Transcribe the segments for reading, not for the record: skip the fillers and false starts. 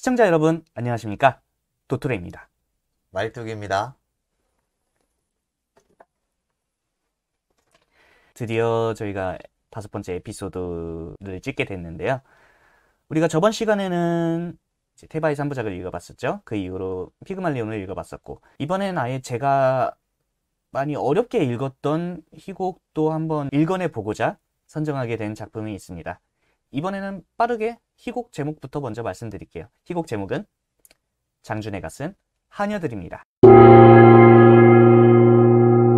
시청자 여러분 안녕하십니까? 도토레입니다. 말뚝입니다. 드디어 저희가 5번째 에피소드를 찍게 됐는데요. 우리가 저번 시간에는 이제 테바의 3부작을 읽어봤었죠. 그 이후로 피그말리온을 읽어봤었고, 이번엔 아예 제가 많이 어렵게 읽었던 희곡도 한번 읽어내보고자 선정하게 된 작품이 있습니다. 이번에는 빠르게 희곡 제목부터 먼저 말씀드릴게요. 희곡 제목은 장준혜가 쓴 하녀들입니다.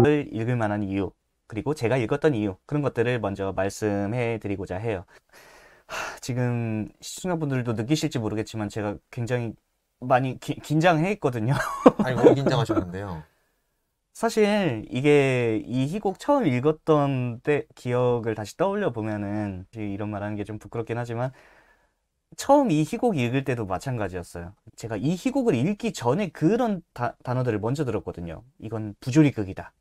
을 읽을 만한 이유, 그리고 제가 읽었던 이유, 그런 것들을 먼저 말씀해 드리고자 해요. 지금 시청자분들도 느끼실지 모르겠지만 제가 굉장히 많이 긴장해 있거든요. 아니, 왜 긴장하셨는데요? 사실 이게 이 희곡 처음 읽었던 때 기억을 다시 떠올려 보면은 이런 말 하는 게 좀 부끄럽긴 하지만 처음 이 희곡 읽을 때도 마찬가지였어요. 제가 이 희곡을 읽기 전에 그런 단어들을 먼저 들었거든요. 이건 부조리극이다.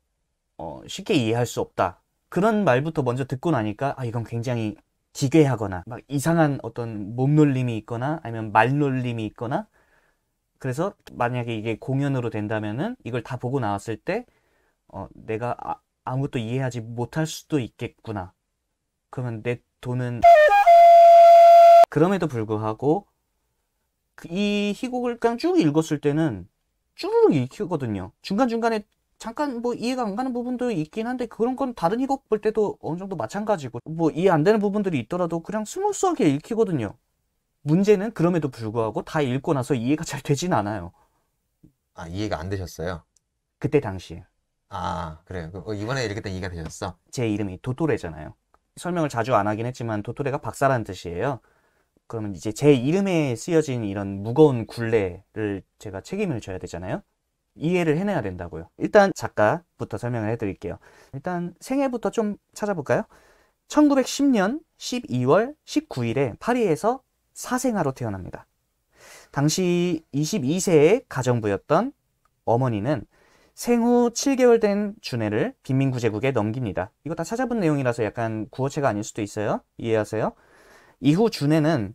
쉽게 이해할 수 없다. 그런 말부터 먼저 듣고 나니까 이건 굉장히 기괴하거나 막 이상한 어떤 몸놀림이 있거나 아니면 말놀림이 있거나, 그래서 만약에 이게 공연으로 된다면은 이걸 다 보고 나왔을 때 내가 아무것도 이해하지 못할 수도 있겠구나. 그러면 내 돈은. 그럼에도 불구하고 이 희곡을 그냥 쭉 읽었을 때는 쭈르륵 읽히거든요. 중간중간에 잠깐 뭐 이해가 안 가는 부분도 있긴 한데 그런 건 다른 희곡 볼 때도 어느 정도 마찬가지고, 뭐 이해 안 되는 부분들이 있더라도 그냥 스무스하게 읽히거든요. 문제는 그럼에도 불구하고 다 읽고 나서 이해가 잘 되진 않아요. 아, 이해가 안 되셨어요? 그때 당시에. 아, 그래요. 이번에 읽을 때 이해가 되셨어? 제 이름이 도토레잖아요. 설명을 자주 안 하긴 했지만 도토레가 박사라는 뜻이에요. 그러면 이제 제 이름에 쓰여진 이런 무거운 굴레를 제가 책임을 져야 되잖아요. 이해를 해내야 된다고요. 일단 작가부터 설명을 해드릴게요. 일단 생애부터 좀 찾아볼까요? 1910년 12월 19일에 파리에서 사생아로 태어납니다. 당시 22세의 가정부였던 어머니는 생후 7개월 된 준혜를 빈민구제국에 넘깁니다. 이거 다 찾아본 내용이라서 약간 구어체가 아닐 수도 있어요. 이해하세요? 이후 준혜는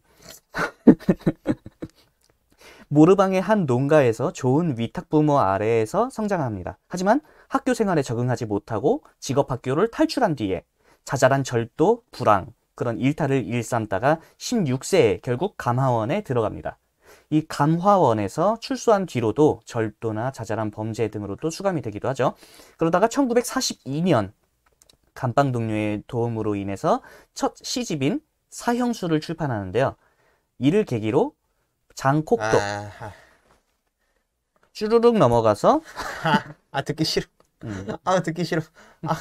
모르방의 한 농가에서 좋은 위탁부모 아래에서 성장합니다. 하지만 학교 생활에 적응하지 못하고 직업학교를 탈출한 뒤에 자잘한 절도, 불황, 그런 일탈을 일삼다가 16세에 결국 감화원에 들어갑니다. 이 감화원에서 출소한 뒤로도 절도나 자잘한 범죄 등으로도 수감이 되기도 하죠. 그러다가 1942년 감방 동료의 도움으로 인해서 첫 시집인 사형수를 출판하는데요. 이를 계기로 장콕도 아, 쭈루룩 넘어가서 듣기 싫어. 음, 듣기 싫어. 아,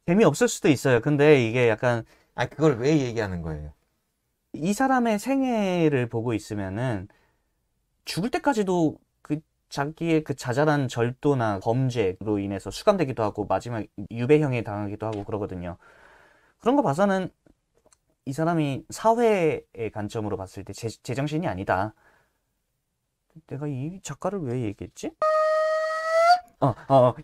재미없을 수도 있어요. 근데 이게 약간 그걸 왜 얘기하는 거예요? 이 사람의 생애를 보고 있으면은 죽을 때까지도 그 자기의 그 자잘한 절도나 범죄로 인해서 수감되기도 하고 마지막 유배형에 당하기도 하고 그러거든요. 그런 거 봐서는 이 사람이 사회의 관점으로 봤을 때 제정신이 아니다. 내가 이 작가를 왜 얘기했지?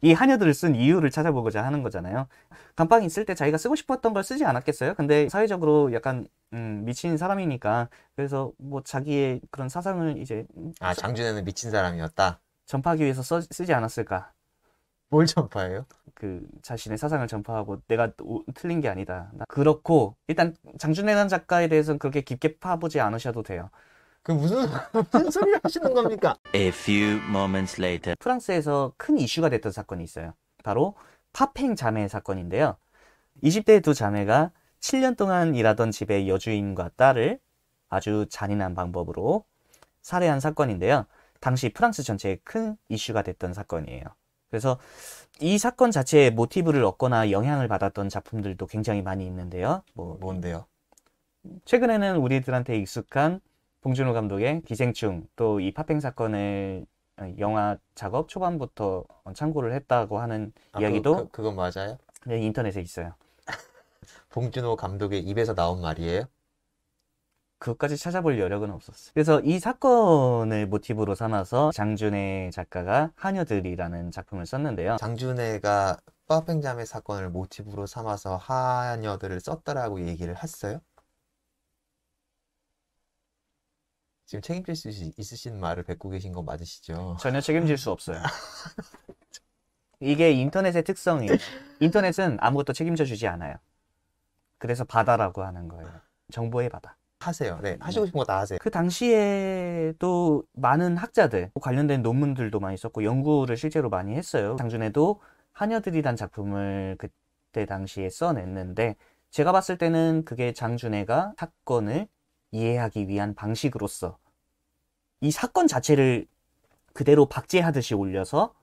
이 하녀들을 쓴 이유를 찾아보고자 하는 거잖아요. 감방에 있을 때 자기가 쓰고 싶었던 걸 쓰지 않았겠어요? 근데 사회적으로 약간 미친 사람이니까, 그래서 뭐 자기의 그런 사상을 이제 장준혜는 미친 사람이었다. 전파하기 위해서 쓰지 않았을까? 뭘 전파해요? 그 자신의 사상을 전파하고 내가 틀린 게 아니다. 그렇고 일단 장준혜란 작가에 대해서는 그렇게 깊게 파보지 않으셔도 돼요. 무슨 소리 하시는 겁니까? A few moments later. 프랑스에서 큰 이슈가 됐던 사건이 있어요. 바로 파팽 자매 사건인데요. 20대의 두 자매가 7년 동안 일하던 집의 여주인과 딸을 아주 잔인한 방법으로 살해한 사건인데요. 당시 프랑스 전체에 큰 이슈가 됐던 사건이에요. 그래서 이 사건 자체의 모티브를 얻거나 영향을 받았던 작품들도 굉장히 많이 있는데요. 뭔데요? 최근에는 우리들한테 익숙한 봉준호 감독의 기생충, 또 이 파팽 사건을 영화 작업 초반부터 참고를 했다고 하는 이야기도 그건 맞아요? 인터넷에 있어요. 봉준호 감독의 입에서 나온 말이에요? 그것까지 찾아볼 여력은 없었어요. 그래서 이 사건을 모티브로 삼아서 장준혜 작가가 하녀들이라는 작품을 썼는데요. 장준혜가 빠팽자매 사건을 모티브로 삼아서 하녀들을 썼다라고 얘기를 했어요? 지금 책임질 수 있으신 말을 뱉고 계신 거 맞으시죠? 전혀 책임질 수 없어요. 이게 인터넷의 특성이에요. 인터넷은 아무것도 책임져 주지 않아요. 그래서 바다라고 하는 거예요. 정보의 바다. 하세요. 네, 하시고 싶은 거 다 하세요. 그 당시에도 많은 학자들, 관련된 논문들도 많이 썼고 연구를 실제로 많이 했어요. 장준에도 하녀들이란 작품을 그때 당시에 써냈는데 제가 봤을 때는 그게 장준혜가 사건을 이해하기 위한 방식으로서 이 사건 자체를 그대로 박제하듯이 올려서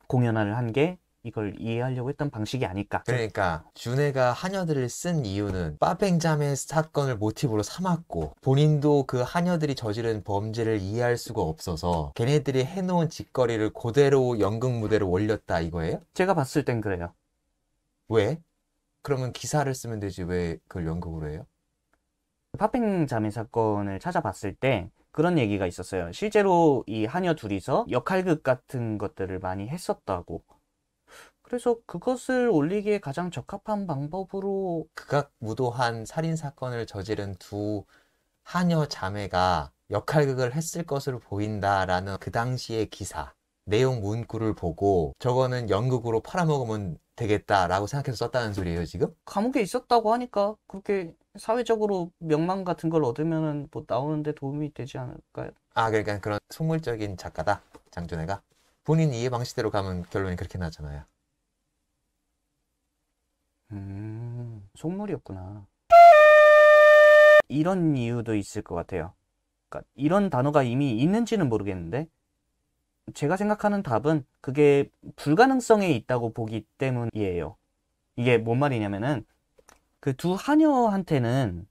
공연화를 한 게 이걸 이해하려고 했던 방식이 아닐까. 그러니까 준혜가 하녀들을 쓴 이유는 빠뱅자매 사건을 모티브로 삼았고 본인도 그 하녀들이 저지른 범죄를 이해할 수가 없어서 걔네들이 해놓은 짓거리를 그대로 연극 무대로 올렸다 이거예요? 제가 봤을 땐 그래요. 왜? 그러면 기사를 쓰면 되지 왜 그걸 연극으로 해요? 파팽 자매 사건을 찾아봤을 때 그런 얘기가 있었어요. 실제로 이 하녀 둘이서 역할극 같은 것들을 많이 했었다고. 그래서 그것을 올리기에 가장 적합한 방법으로 극악무도한 살인사건을 저지른 두 하녀 자매가 역할극을 했을 것으로 보인다라는 그 당시의 기사, 내용 문구를 보고 저거는 연극으로 팔아먹으면 되겠다라고 생각해서 썼다는 소리예요, 지금? 감옥에 있었다고 하니까 그렇게 사회적으로 명망 같은 걸 얻으면 뭐 나오는데 도움이 되지 않을까요? 아, 그러니까 그런 속물적인 작가다, 장준혜가? 본인 이해 방식대로 가면 결론이 그렇게 나잖아요. 속물이었구나. 이런 이유도 있을 것 같아요. 그러니까 이런 단어가 이미 있는지는 모르겠는데 제가 생각하는 답은 그게 불가능성에 있다고 보기 때문이에요. 이게 뭔 말이냐면은 그 두 하녀한테는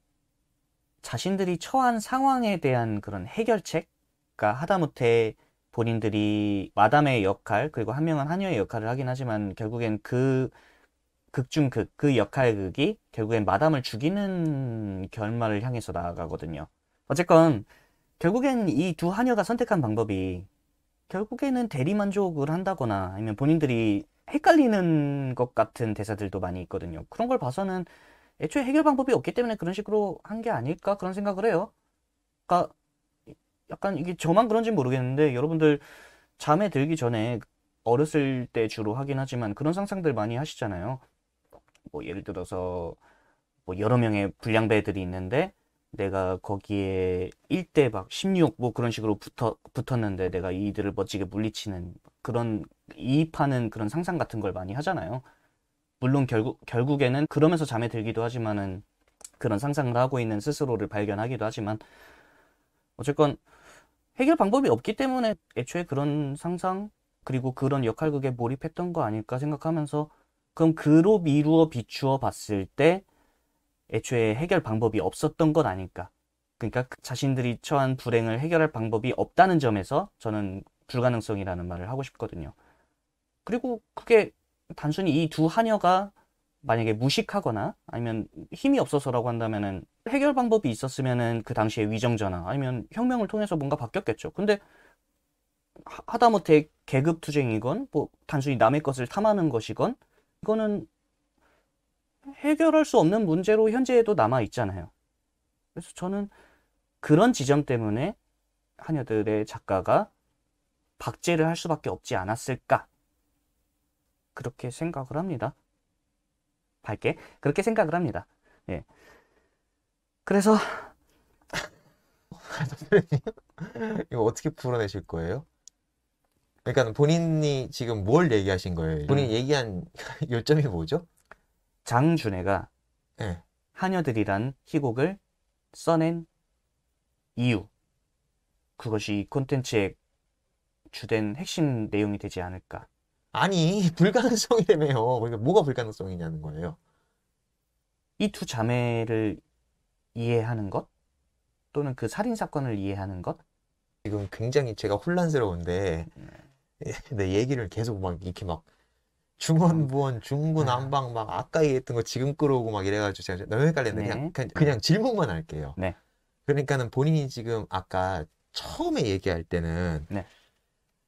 자신들이 처한 상황에 대한 그런 해결책, 그러니까 하다못해 본인들이 마담의 역할, 그리고 한 명은 하녀의 역할을 하긴 하지만 결국엔 그 극중극, 그 역할극이 결국엔 마담을 죽이는 결말을 향해서 나아가거든요. 어쨌건 결국엔 이 두 하녀가 선택한 방법이 결국에는 대리만족을 한다거나 아니면 본인들이 헷갈리는 것 같은 대사들도 많이 있거든요. 그런 걸 봐서는 애초에 해결 방법이 없기 때문에 그런 식으로 한 게 아닐까 그런 생각을 해요. 그러니까 약간 이게 저만 그런지 모르겠는데 여러분들 잠에 들기 전에 어렸을 때 주로 하긴 하지만 그런 상상들 많이 하시잖아요. 뭐 예를 들어서 뭐 여러 명의 불량배들이 있는데 내가 거기에 1대 막 16 뭐 그런 식으로 붙었는데 내가 이들을 멋지게 물리치는 그런 이입하는 그런 상상 같은 걸 많이 하잖아요. 물론 결국에는 그러면서 잠에 들기도 하지만은 그런 상상을 하고 있는 스스로를 발견하기도 하지만 어쨌건 해결 방법이 없기 때문에 애초에 그런 상상 그리고 그런 역할극에 몰입했던 거 아닐까 생각하면서 그럼 그로 미루어 비추어 봤을 때 애초에 해결 방법이 없었던 건 아닐까. 그러니까 자신들이 처한 불행을 해결할 방법이 없다는 점에서 저는 불가능성이라는 말을 하고 싶거든요. 그리고 그게 단순히 이 두 하녀가 만약에 무식하거나 아니면 힘이 없어서라고 한다면은 해결 방법이 있었으면은 그 당시에 위정전화 아니면 혁명을 통해서 뭔가 바뀌었겠죠. 근데 하다못해 계급투쟁이건 뭐 단순히 남의 것을 탐하는 것이건 이거는 해결할 수 없는 문제로 현재에도 남아 있잖아요. 그래서 저는 그런 지점 때문에 하녀들의 작가가 박제를 할 수밖에 없지 않았을까 그렇게 생각을 합니다. 밝게 그렇게 생각을 합니다. 예. 그래서 이거 어떻게 풀어내실 거예요? 그러니까 본인이 지금 뭘 얘기하신 거예요? 본인이 얘기한 요점이 뭐죠? 장준혜가 네. 하녀들이란 희곡을 써낸 이유 그것이 이 콘텐츠의 주된 핵심 내용이 되지 않을까. 아니 불가능성이라며요. 그러니까 뭐가 불가능성이냐는 거예요. 이 두 자매를 이해하는 것 또는 그 살인 사건을 이해하는 것. 지금 굉장히 제가 혼란스러운데 내 얘기를 계속 막 이렇게 막 중원부원 중구난방 막 아까 얘기했던 거 지금 끌어오고 막 이래가지고 제가 너무 헷갈렸는데 네. 그냥 질문만 할게요. 네. 그러니까는 본인이 지금 아까 처음에 얘기할 때는 네.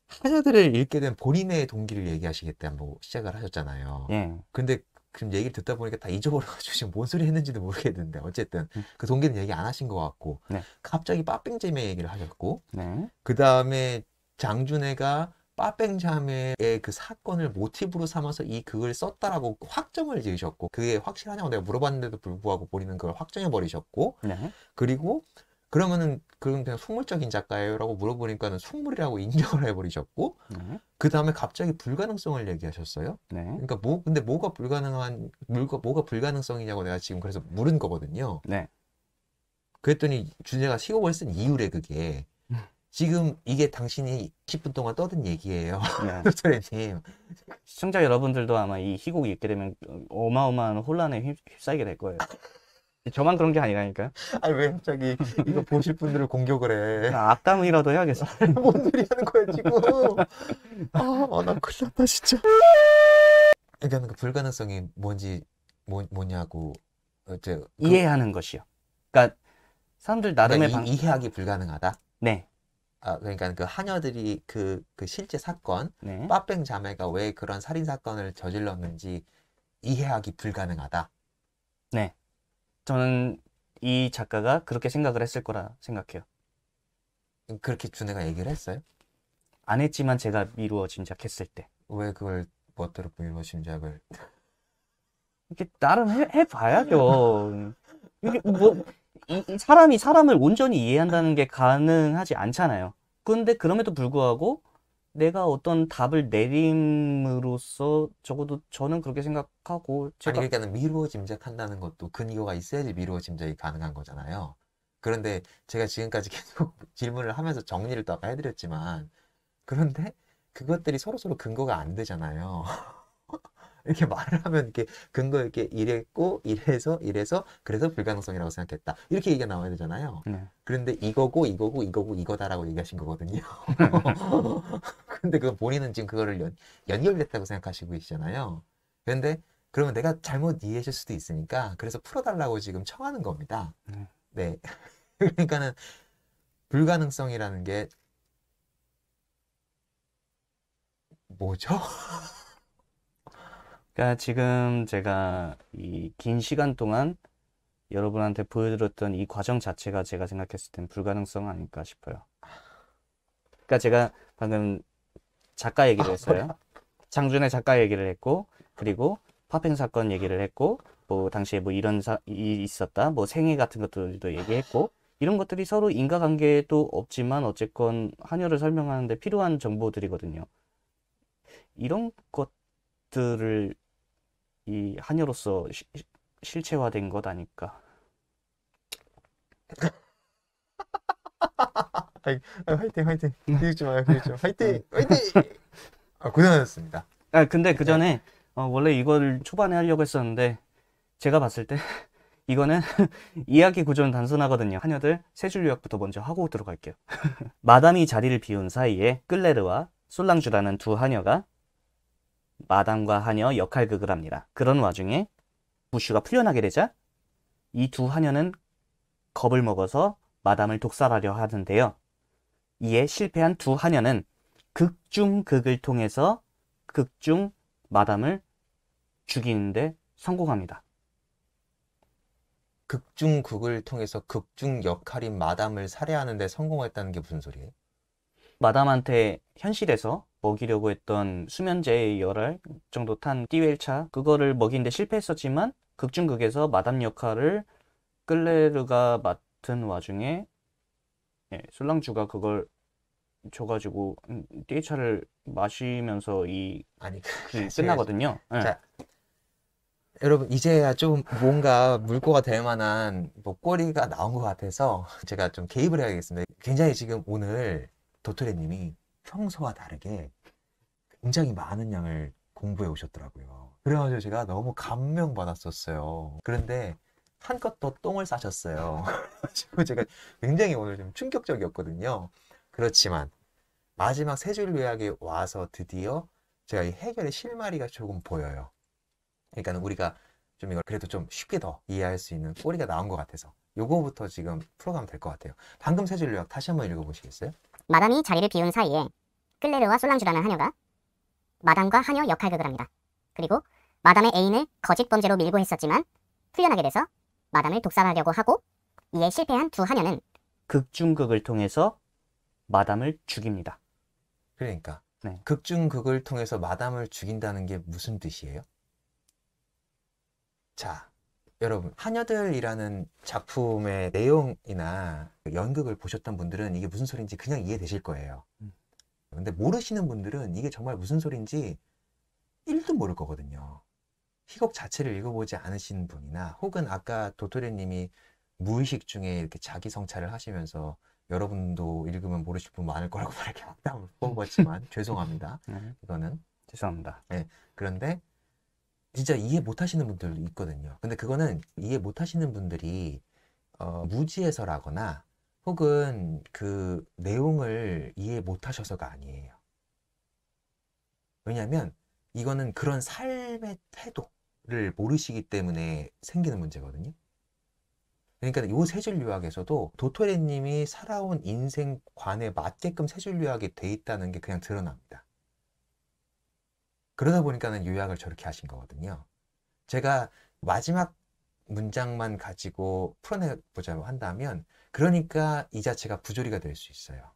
하녀들을 읽게 된 본인의 동기를 얘기하시겠다고 시작을 하셨잖아요. 예. 근데 지금 얘기를 듣다 보니까 다 잊어버려가지고 지금 뭔 소리 했는지도 모르겠는데 어쨌든 그 동기는 얘기 안 하신 것 같고 네. 갑자기 빠뺑자매 얘기를 하셨고 네. 그 다음에 장준혜가 빠뺑자매의 그 사건을 모티브로 삼아서 이 극을 썼다라고 확정을 지으셨고 그게 확실하냐고 내가 물어봤는데도 불구하고 본인은 그걸 확정해버리셨고 네. 그리고 그러면은 그건 그냥 속물적인 작가예요? 라고 물어보니까는 속물이라고 인정을 해버리셨고 네. 그 다음에 갑자기 불가능성을 얘기하셨어요. 네. 그러니까 근데 뭐가 불가능성이냐고 내가 지금 그래서 물은 거거든요. 네. 그랬더니 준혜가 시곡을 쓴 이유래 그게. 지금 이게 당신이 10분 동안 떠든 얘기예요. 네. 도토리님. 시청자 여러분들도 아마 이 희곡이 읽게 되면 어마어마한 혼란에 휩싸이게 될 거예요. 저만 그런 게 아니라니까요. 아니 왜 갑자기 이거 보실 분들을 공격을 해. 악담이라도 해야겠어. 뭔 소리 하는 거야 지금. 나 큰일 났다 진짜. 그러니까 그 불가능성이 뭔지 뭐냐고 이제 이해하는 것이요. 그러니까 사람들 나름의 그러니까 이해하기 불가능하다. 네. 그러니까 그 하녀들이 그 실제 사건 네. 빠뺑 자매가 왜 그런 살인 사건을 저질렀는지 이해하기 불가능하다. 네. 저는 이 작가가 그렇게 생각을 했을 거라 생각해요. 그렇게 준혜가 얘기를 했어요? 안 했지만 제가 미루어 짐작했을 때. 왜 그걸 멋대로 미루어 짐작을? 이렇게 나름 해봐야죠. 이게 뭐, 이 사람이 사람을 온전히 이해한다는 게 가능하지 않잖아요. 근데 그럼에도 불구하고 내가 어떤 답을 내림으로써 적어도 저는 그렇게 생각하고 아니 제가 그러니까는 미루어 짐작한다는 것도 근거가 있어야지 미루어 짐작이 가능한 거잖아요. 그런데 제가 지금까지 계속 질문을 하면서 정리를 또 아까 해드렸지만 그런데 그것들이 서로서로 근거가 안 되잖아요. 이렇게 말을 하면 이렇게 근거 이렇게 이랬고 이래서 그래서 불가능성이라고 생각했다. 이렇게 얘기가 나와야 되잖아요. 네. 그런데 이거고 이거다라고 얘기하신 거거든요. 근데 그건 본인은 지금 그거를 연결됐다고 생각하시고 계시잖아요. 그런데 그러면 내가 잘못 이해했을 수도 있으니까 그래서 풀어달라고 지금 청하는 겁니다. 네. 그러니까는 불가능성이라는 게 뭐죠? 그러니까 지금 제가 이 긴 시간 동안 여러분한테 보여드렸던 이 과정 자체가 제가 생각했을 땐 불가능성 아닐까 싶어요. 그러니까 제가 방금 작가 얘기를 했어요. 장준의 작가 얘기를 했고, 그리고 파팽 사건 얘기를 했고, 뭐 당시에 뭐 이런 일이 있었다, 뭐 생애 같은 것들도 얘기했고, 이런 것들이 서로 인과관계도 없지만 어쨌건 한여를 설명하는데 필요한 정보들이거든요. 이런 것들을 이 한여로서 실체화된 것 아닐까. 화이팅. 비웃지 마요. 화이팅. 고생하셨습니다. 근데 그 전에 원래 이걸 초반에 하려고 했었는데 제가 봤을 때 이거는 이야기 구조는 단순하거든요. 하녀들 세 줄 요약부터 먼저 하고 들어갈게요. 마담이 자리를 비운 사이에 끌레르와 솔랑주라는 두 하녀가 마담과 하녀 역할극을 합니다. 그런 와중에 부슈가 풀려나게 되자 이 두 하녀는 겁을 먹어서 마담을 독살하려 하는데요. 이에 실패한 두 하녀는 극중극을 통해서 극중 마담을 죽이는데 성공합니다. 극중극을 통해서 극중 역할인 마담을 살해하는 데 성공했다는 게 무슨 소리예요? 마담한테 현실에서 먹이려고 했던 수면제 열알 정도 탄 띠웰차 그거를 먹이는데 실패했었지만 극중극에서 마담 역할을 끌레르가 맡은 와중에 솔랑주가 그걸 줘가지고 띠웰차를 마시면서 이 아니 끝나거든요. 자, 여러분 이제야 좀 뭔가 물꼬가 될 만한 목걸이가 나온 것 같아서 제가 좀 개입을 해야겠습니다. 굉장히 지금 오늘 도토리님이 평소와 다르게 굉장히 많은 양을 공부해 오셨더라고요. 그래가지고 제가 너무 감명받았었어요. 그런데 한껏 더 똥을 싸셨어요. 그래가지고 제가 굉장히 오늘 좀 충격적이었거든요. 그렇지만 마지막 세 줄 요약에 와서 드디어 제가 이 해결의 실마리가 조금 보여요. 그러니까 우리가 좀 이걸 그래도 좀 쉽게 더 이해할 수 있는 꼬리가 나온 것 같아서 요거부터 지금 풀어가면 될 것 같아요. 방금 세 줄 요약 다시 한번 읽어보시겠어요? 마담이 자리를 비운 사이에 끌레르와 솔랑주라는 하녀가 마담과 하녀 역할극을 합니다. 그리고 마담의 애인을 거짓 범죄로 밀고 했었지만 풀려나게 돼서 마담을 독살하려고 하고 이에 실패한 두 하녀는 극중극을 통해서 마담을 죽입니다. 그러니까 네. 극중극을 통해서 마담을 죽인다는 게 무슨 뜻이에요? 자, 여러분, 하녀들이라는 작품의 내용이나 연극을 보셨던 분들은 이게 무슨 소리인지 그냥 이해되실 거예요. 근데 모르시는 분들은 이게 정말 무슨 소리인지 1도 모를 거거든요. 희곡 자체를 읽어보지 않으신 분이나 혹은 아까 도토리님이 무의식 중에 이렇게 자기 성찰을 하시면서 여러분도 읽으면 모르실 분 많을 거라고 이렇게 악담을 뽑았지만 죄송합니다. 이거는 죄송합니다. 그런데 진짜 이해 못 하시는 분들도 있거든요. 근데 그거는 이해 못 하시는 분들이 무지해서라거나 혹은 그 내용을 이해 못 하셔서가 아니에요. 왜냐하면 이거는 그런 삶의 태도를 모르시기 때문에 생기는 문제거든요. 그러니까 이 세 줄 요약에서도 도토리님이 살아온 인생관에 맞게끔 세 줄 요약이 돼 있다는 게 그냥 드러납니다. 그러다 보니까는 요약을 저렇게 하신 거거든요. 제가 마지막 문장만 가지고 풀어내보자고 한다면 그러니까 이 자체가 부조리가 될 수 있어요.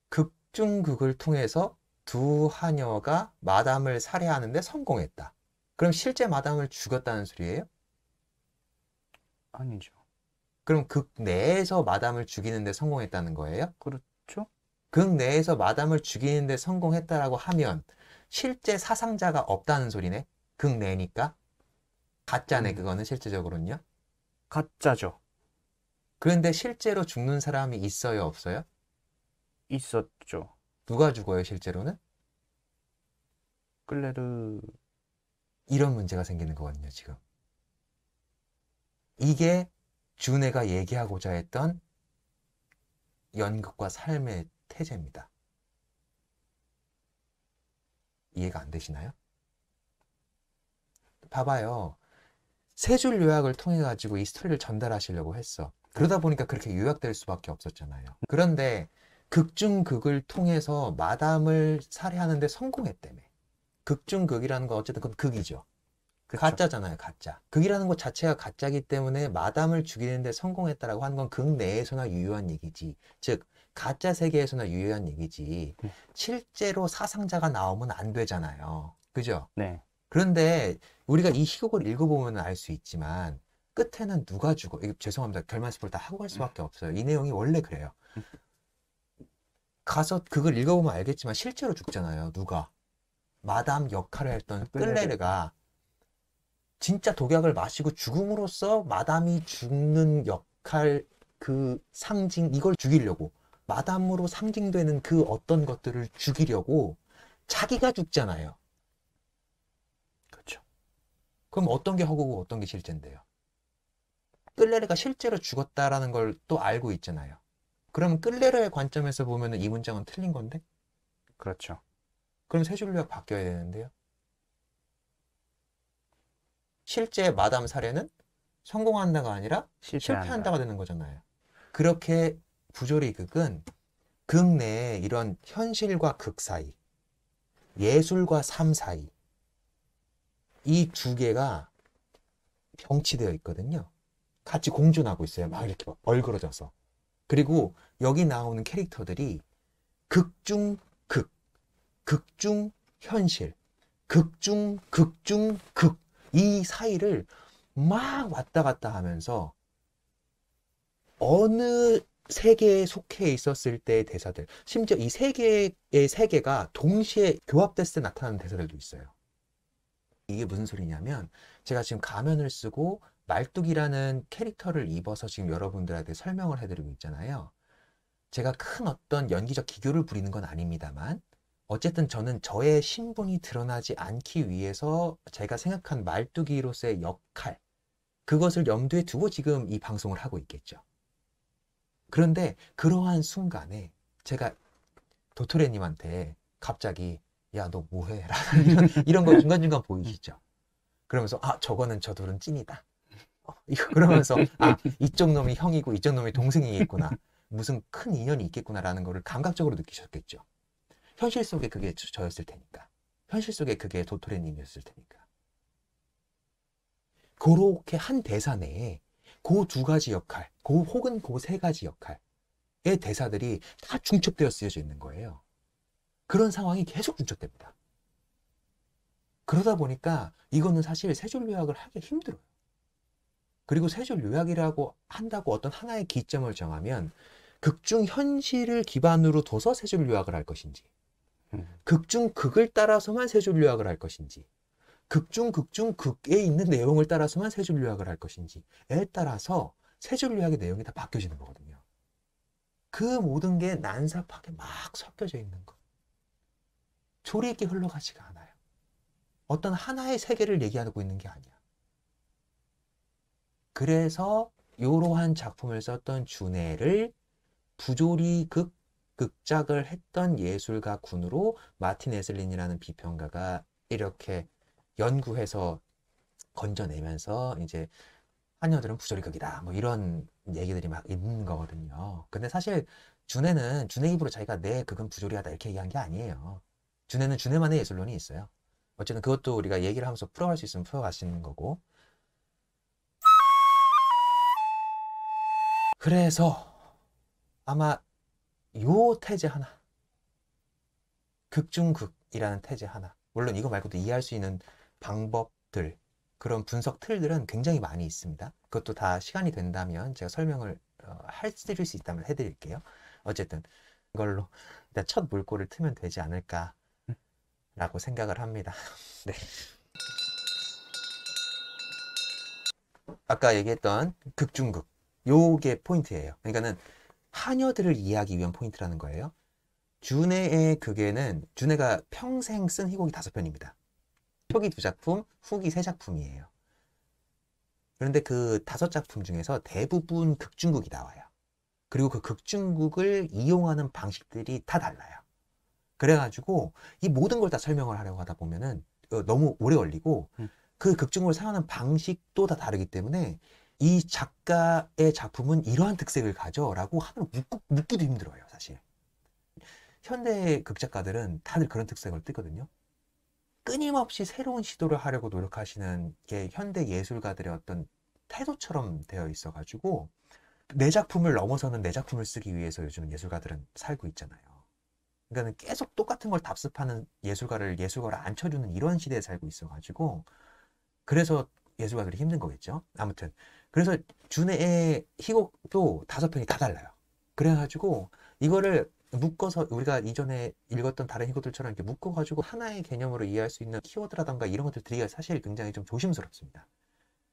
극중극을 통해서 두 하녀가 마담을 살해하는데 성공했다. 그럼 실제 마담을 죽였다는 소리예요? 아니죠. 그럼 극 내에서 마담을 죽이는데 성공했다는 거예요? 그렇죠? 극 내에서 마담을 죽이는데 성공했다라고 하면 실제 사상자가 없다는 소리네? 극 내니까? 가짜네, 그거는 실제적으로는요? 가짜죠. 그런데 실제로 죽는 사람이 있어요, 없어요? 있었죠. 누가 죽어요, 실제로는? 클레르. 이런 문제가 생기는 거거든요, 지금. 이게 준혜가 얘기하고자 했던 연극과 삶의 태제입니다. 이해가 안 되시나요? 봐봐요. 세 줄 요약을 통해 가지고 이 스토리를 전달하시려고 했어. 그러다 보니까 그렇게 요약될 수밖에 없었잖아요. 그런데 극중극을 통해서 마담을 살해하는데 성공했다며. 극중극이라는 건 어쨌든 그건 극이죠. 그쵸. 가짜잖아요, 가짜. 극이라는 것 자체가 가짜기 때문에 마담을 죽이는데 성공했다라고 하는 건 극 내에서나 유효한 얘기지. 즉, 가짜 세계에서나 유효한 얘기지. 실제로 사상자가 나오면 안 되잖아요. 그죠? 네. 그런데 우리가 이 희곡을 읽어보면 알 수 있지만 끝에는 누가 죽어? 이거 죄송합니다. 결말 스포를 다 하고 갈 수밖에 없어요. 이 내용이 원래 그래요. 가서 그걸 읽어보면 알겠지만 실제로 죽잖아요. 누가? 마담 역할을 했던 끌레르가 진짜 독약을 마시고 죽음으로써 마담이 죽는 역할, 그 상징, 이걸 죽이려고 마담으로 상징되는 그 어떤 것들을 죽이려고 자기가 죽잖아요. 그렇죠. 그럼 어떤 게 허구고 어떤 게 실제인데요? 끌레르가 실제로 죽었다라는 걸 또 알고 있잖아요. 그럼 끌레르의 관점에서 보면 이 문장은 틀린 건데? 그렇죠. 그럼 세 줄요약 바뀌어야 되는데요. 실제 마담 살해는 성공한다가 아니라 실패한다가 되는 거잖아요. 그렇게 부조리 극은 극 내에 이런 현실과 극 사이, 예술과 삶 사이, 이 두 개가 병치되어 있거든요. 같이 공존하고 있어요. 막 이렇게 막 얼그러져서. 그리고 여기 나오는 캐릭터들이 극중 극, 극중 현실, 극중 극중 극, 이 사이를 막 왔다 갔다 하면서 어느 세계에 속해 있었을 때의 대사들, 심지어 이 세 개의 세계가 동시에 교합됐을 때 나타나는 대사들도 있어요. 이게 무슨 소리냐면 제가 지금 가면을 쓰고 말뚝이라는 캐릭터를 입어서 지금 여러분들한테 설명을 해드리고 있잖아요. 제가 큰 어떤 연기적 기교를 부리는 건 아닙니다만 어쨌든 저는 저의 신분이 드러나지 않기 위해서 제가 생각한 말뚝이로서의 역할, 그것을 염두에 두고 지금 이 방송을 하고 있겠죠. 그런데 그러한 순간에 제가 도토리님한테 갑자기 야, 너 뭐해? 라는 이런 거 중간중간 보이시죠? 그러면서 아, 저거는 저 둘은 찐이다. 이거 그러면서 아, 이쪽 놈이 형이고 이쪽 놈이 동생이겠구나. 무슨 큰 인연이 있겠구나라는 거를 감각적으로 느끼셨겠죠. 현실 속에 그게 저였을 테니까. 현실 속에 그게 도토리님이었을 테니까. 그렇게 한 대사 내에 그 두 가지 역할, 혹은 그 세 가지 역할의 대사들이 다 중첩되어 쓰여져 있는 거예요. 그런 상황이 계속 중첩됩니다. 그러다 보니까 이거는 사실 세 줄 요약을 하기 힘들어요. 그리고 세 줄 요약이라고 한다고 어떤 하나의 기점을 정하면 극중 현실을 기반으로 둬서 세 줄 요약을 할 것인지, 극중 극을 따라서만 세 줄 요약을 할 것인지, 극중 극에 있는 내용을 따라서만 세 줄 요약을 할 것인지에 따라서 세 줄 요약의 내용이 다 바뀌어지는 거거든요. 그 모든 게 난삽하게 막 섞여져 있는 거. 조리 있게 흘러가지가 않아요. 어떤 하나의 세계를 얘기하고 있는 게 아니야. 그래서 이러한 작품을 썼던 준해를 부조리 극작을 했던 예술가 군으로 마틴 에슬린이라는 비평가가 이렇게 연구해서 건져내면서 이제 하녀들은 부조리극이다 뭐 이런 얘기들이 막 있는 거거든요. 근데 사실 준해는 준해 입으로 자기가 내 극은 부조리하다 이렇게 얘기한 게 아니에요. 준해는 준해만의 예술론이 있어요. 어쨌든 그것도 우리가 얘기를 하면서 풀어갈 수 있으면 풀어가시는 거고. 그래서 아마 요 태제 하나, 극중극이라는 태제 하나, 물론 이거 말고도 이해할 수 있는 방법들, 그런 분석 틀들은 굉장히 많이 있습니다. 그것도 다 시간이 된다면 제가 설명을 해드릴 수 있다면 해드릴게요. 어쨌든 이걸로 일단 첫 물꼬를 트면 되지 않을까라고 생각을 합니다. 네. 아까 얘기했던 극중극, 요게 포인트예요. 그러니까는 하녀들을 이해하기 위한 포인트라는 거예요. 준해의 극에는 준해가 평생 쓴 희곡이 5편입니다. 초기 2작품, 후기 3작품이에요. 그런데 그 5작품 중에서 대부분 극중극이 나와요. 그리고 그 극중극을 이용하는 방식들이 다 달라요. 그래가지고 이 모든 걸 다 설명을 하려고 하다 보면은 너무 오래 걸리고 그 극중극을 사용하는 방식도 다 다르기 때문에 이 작가의 작품은 이러한 특색을 가져라고 하면 묻기도 힘들어요, 사실. 현대 극작가들은 다들 그런 특색을 띠거든요. 끊임없이 새로운 시도를 하려고 노력하시는 게 현대 예술가들의 어떤 태도처럼 되어 있어가지고 내 작품을 넘어서는 내 작품을 쓰기 위해서 요즘 예술가들은 살고 있잖아요. 그러니까 계속 똑같은 걸 답습하는 예술가를 앉혀주는 이런 시대에 살고 있어가지고 그래서 예술가들이 힘든 거겠죠. 아무튼 그래서 준해의 희곡도 5편이 다 달라요. 그래가지고 이거를 묶어서 우리가 이전에 읽었던 다른 희곡들처럼 이렇게 묶어가지고 하나의 개념으로 이해할 수 있는 키워드라던가 이런 것들 들이기가 사실 굉장히 좀 조심스럽습니다.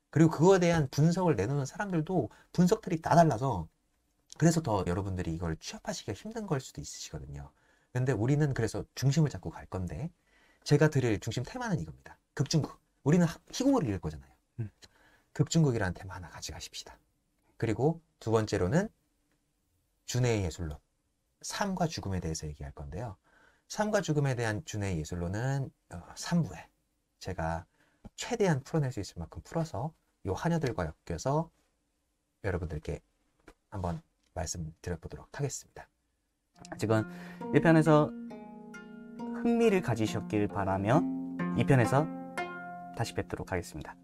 그리고 그거에 대한 분석을 내놓는 사람들도 분석들이 다 달라서 그래서 더 여러분들이 이걸 취합하시기가 힘든 걸 수도 있으시거든요. 근데 우리는 그래서 중심을 잡고 갈 건데 제가 드릴 중심 테마는 이겁니다. 극중극. 우리는 희곡을 읽을 거잖아요. 극중극이라는 테마 하나 가져가십시다. 그리고 두 번째로는 준해의 예술론. 삶과 죽음에 대해서 얘기할 건데요. 삶과 죽음에 대한 준해의 예술론은 3부에 제가 최대한 풀어낼 수 있을 만큼 풀어서 요 하녀들과 엮여서 여러분들께 한번 말씀드려보도록 하겠습니다. 지금 1편에서 흥미를 가지셨길 바라며 2편에서 다시 뵙도록 하겠습니다.